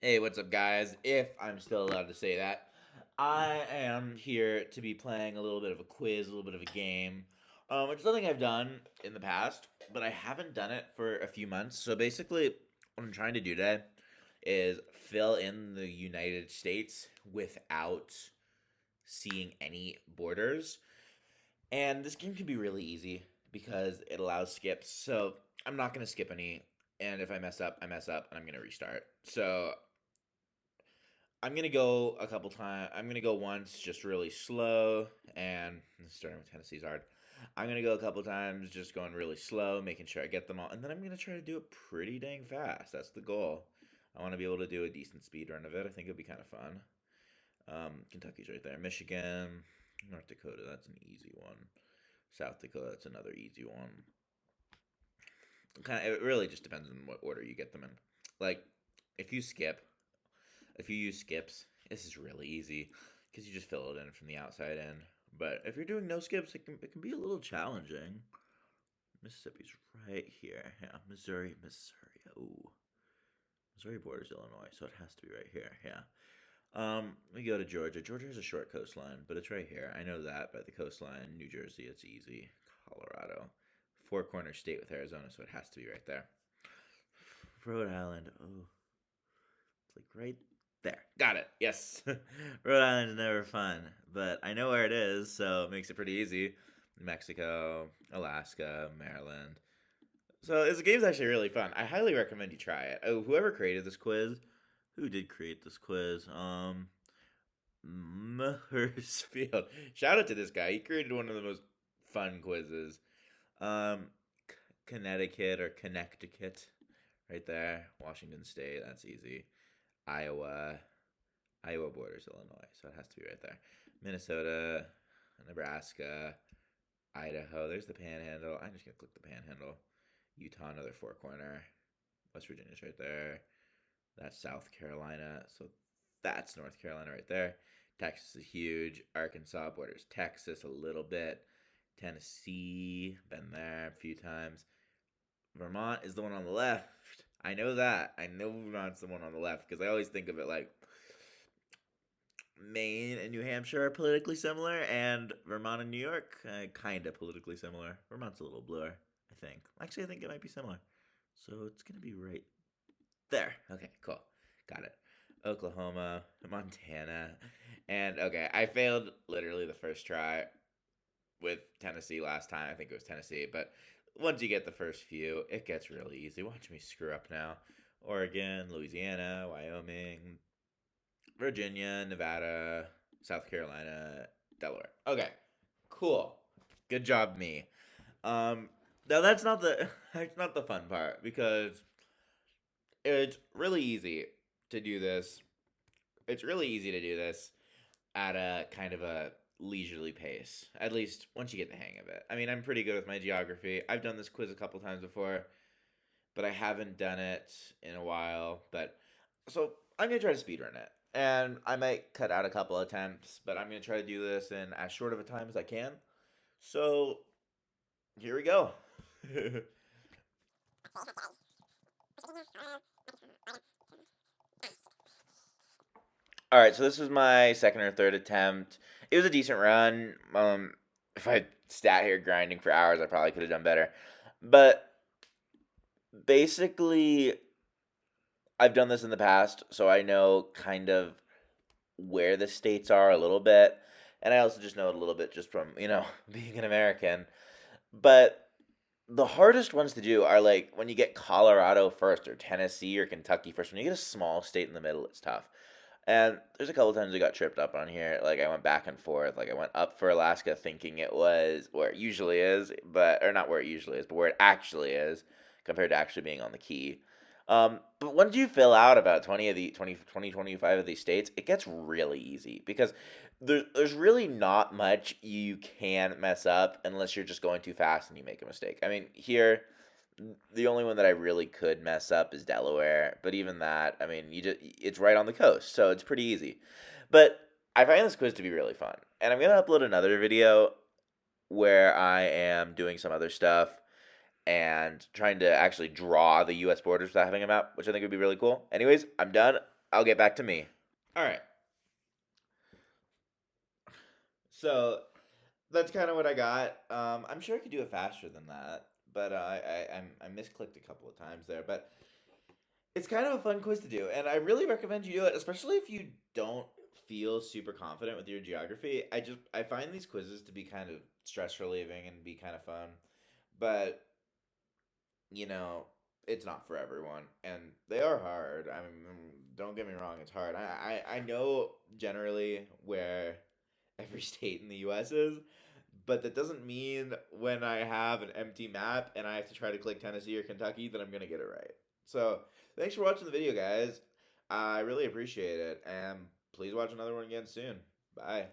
Hey, what's up, guys? If I'm still allowed to say that, I am here to be playing a little bit of a quiz, a little bit of a game. It's something I've done in the past, but I haven't done it for a few months. So basically, what I'm trying to do today is fill in the United States without seeing any borders. And this game can be really easy because it allows skips. So I'm not going to skip any. And if I mess up, I mess up, and I'm going to restart. So I'm gonna go a couple times. I'm gonna go once, just really slow, and starting with Tennessee's hard. I'm gonna go a couple times, just going really slow, making sure I get them all, and then I'm gonna try to do it pretty dang fast. That's the goal. I want to be able to do a decent speed run of it. I think it'd be kind of fun. Kentucky's right there. Michigan, North Dakota. That's an easy one. South Dakota. That's another easy one. Kind of. It really just depends on what order you get them in. Like, if you skip, if you use skips, this is really easy because you just fill it in from the outside in. But if you're doing no skips, it can be a little challenging. Mississippi's right here. Yeah, Missouri. Ooh, Missouri borders Illinois, so it has to be right here. Yeah. We go to Georgia. Georgia has a short coastline, but it's right here. I know that by the coastline. New Jersey, it's easy. Colorado, four corner state with Arizona, so it has to be right there. Rhode Island. Oh, it's like right there. Got it. Yes. Rhode Island's never fun, but I know where it is, so it makes it pretty easy. Mexico, Alaska, Maryland. So this game's actually really fun. I highly recommend you try it. Oh, whoever created this quiz, who did create this quiz? Murfield. Shout out to this guy. He created one of the most fun quizzes. Um, Connecticut or Connecticut, right there. Washington State. That's easy. Iowa. Iowa borders Illinois, so it has to be right there. Minnesota, Nebraska, Idaho. There's the Panhandle. I'm just gonna click the Panhandle. Utah, another four corner. West Virginia's right there. That's South Carolina. So that's North Carolina right there. Texas is huge. Arkansas borders Texas a little bit. Tennessee, been there a few times. Vermont is the one on the left. I know that. I know Vermont's the one on the left because I always think of it like Maine and New Hampshire are politically similar, and Vermont and New York kind of politically similar. Vermont's a little bluer, I think. Actually, I think it might be similar. So it's gonna be right there. Okay, cool, got it. Oklahoma, Montana, and okay, I failed literally the first try with Tennessee last time. I think it was Tennessee, but once you get the first few, it gets really easy. Watch me screw up now. Oregon, Louisiana, Wyoming, Virginia, Nevada, South Carolina, Delaware. Okay, cool. Good job, me. Now that's not the that's not the fun part because it's really easy to do this. It's really easy to do this at a kind of a leisurely pace. At least once you get the hang of it. I mean, I'm pretty good with my geography. I've done this quiz a couple times before, but I haven't done it in a while. But so I'm gonna try to speedrun it, and I might cut out a couple attempts, but I'm gonna try to do this in as short of a time as I can. So here we go. All right, so this was my second or third attempt. It was a decent run. If I sat here grinding for hours, I probably could have done better. But basically, I've done this in the past, so I know kind of where the states are a little bit, and I also just know it a little bit just from being an American. But the hardest ones to do are like when you get Colorado first, or Tennessee, or Kentucky first. When you get a small state in the middle, it's tough. And there's a couple times I got tripped up on here. Like I went back and forth. Like I went up for Alaska thinking it was where it usually is, but or not where it usually is, but where it actually is, compared to actually being on the key. But once you fill out about 20 of the 25 of these states, it gets really easy because there's really not much you can mess up unless you're just going too fast and you make a mistake. I mean, here the only one that I really could mess up is Delaware, but even that, I mean, it's right on the coast, so it's pretty easy. But I find this quiz to be really fun, and I'm gonna upload another video where I am doing some other stuff and trying to actually draw the U.S. borders without having a map, which I think would be really cool. Anyways, I'm done. I'll get back to me. All right. So that's kind of what I got. I'm sure I could do it faster than that, but I misclicked a couple of times there. But it's kind of a fun quiz to do, and I really recommend you do it, especially if you don't feel super confident with your geography. I find these quizzes to be kind of stress relieving and be kind of fun, but you know, it's not for everyone, and they are hard. I mean, don't get me wrong, it's hard. I know generally where every state in the U.S. is, but that doesn't mean when I have an empty map and I have to try to click Tennessee or Kentucky that I'm gonna get it right. So thanks for watching the video, guys. I really appreciate it, and please watch another one again soon. Bye.